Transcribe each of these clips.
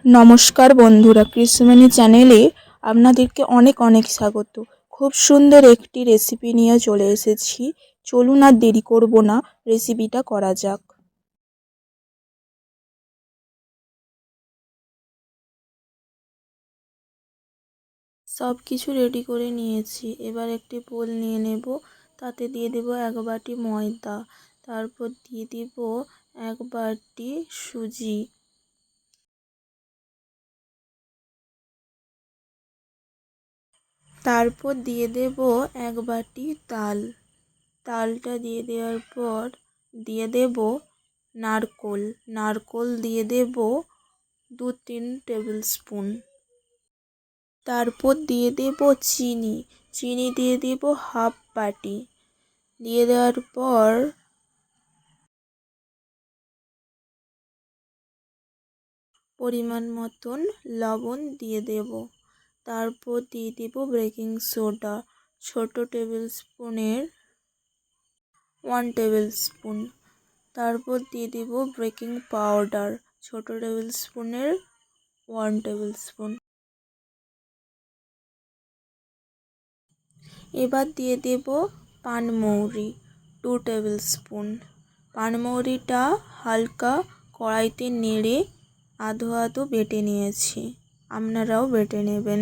নমস্কার বন্ধুরা, কৃষ্ণবাণী চ্যানেলে আপনাদেরকে অনেক অনেক স্বাগত। খুব সুন্দর একটি রেসিপি নিয়ে চলে এসেছি। চলুন আর দেরি করব না, রেসিপিটা করা যাক। সব কিছু রেডি করে নিয়েছি। এবার একটি বোল নিয়ে নেব, তাতে দিয়ে দেব 1 বাটি ময়দা, তারপর দিয়ে দেব 1 বাটি সুজি, তারপর দিয়ে দেব 1 বাটি তালটা দিয়ে দেওয়ার পর দিয়ে দেব নারকোল দিয়ে দেব 2-3 টেবিল স্পুন। তারপর দিয়ে দেব চিনি দিয়ে দেব হাফ বাটি। দিয়ে দেওয়ার পর পরিমাণ মতন লবণ দিয়ে দেব। তারপর দিয়ে দেব বেকিং সোডা, ছোট টেবিল স্পুনের 1 টেবিল স্পুন। তারপর দিয়ে দেব বেকিং পাউডার, ছোট টেবিল স্পুনের 1 টেবিল স্পুন। এবার দিয়ে দেব পানমৌরি 2 টেবিল স্পুন। পানমৌরিটা হালকা কড়াইতে নেড়ে আধো আধো বেটে নিয়েছি, আপনারাও বেটে নেবেন।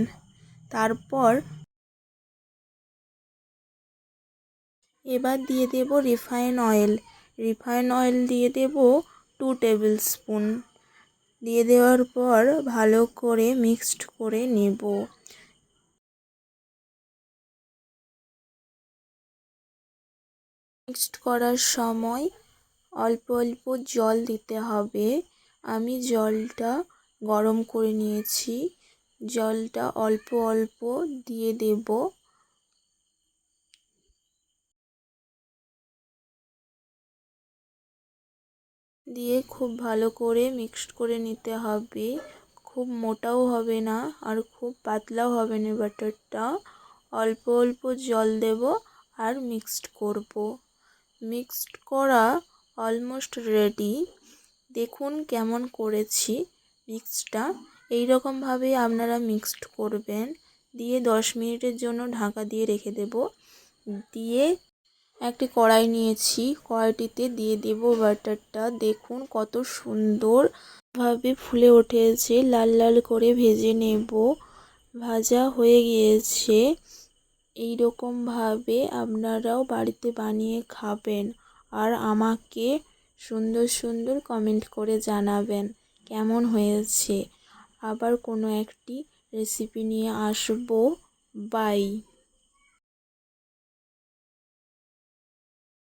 তারপর এবার দিয়ে দেব রিফাইন অয়েল দিয়ে দেব 2 টেবিল স্পুন। দিয়ে দেওয়ার পর ভালো করে মিক্সড করে নেব। মিক্সড করার সময় অল্প অল্প জল দিতে হবে। আমি জলটা গরম করে নিয়েছি, জলটা অল্প অল্প দিয়ে দেব। দিয়ে খুব ভালো করে মিক্সড করে নিতে হবে। খুব মোটাও হবে না আর খুব পাতলাও হবে না ব্যাটারটা। অল্প অল্প জল দেব আর মিক্সড করব। মিক্সড করা অলমোস্ট রেডি। দেখুন কেমন করেছি মিক্সডটা। এইরকমভাবে আপনারা মিক্সড করবেন। দিয়ে 10 মিনিটের জন্য ঢাকা দিয়ে রেখে দেব। দিয়ে একটি কড়াই নিয়েছি, কড়াইটিতে দিয়ে দেব বাটারটা। দেখুন কত সুন্দরভাবে ফুলে উঠেছে, লাল লাল করে ভেজে নেব। ভাজা হয়ে গিয়েছে। এইরকমভাবে আপনারাও বাড়িতে বানিয়ে খাবেন আর আমাকে সুন্দর সুন্দর কমেন্ট করে জানাবেন কেমন হয়েছে। আবার কোনো একটি রেসিপি নিয়ে আসবো। বাই।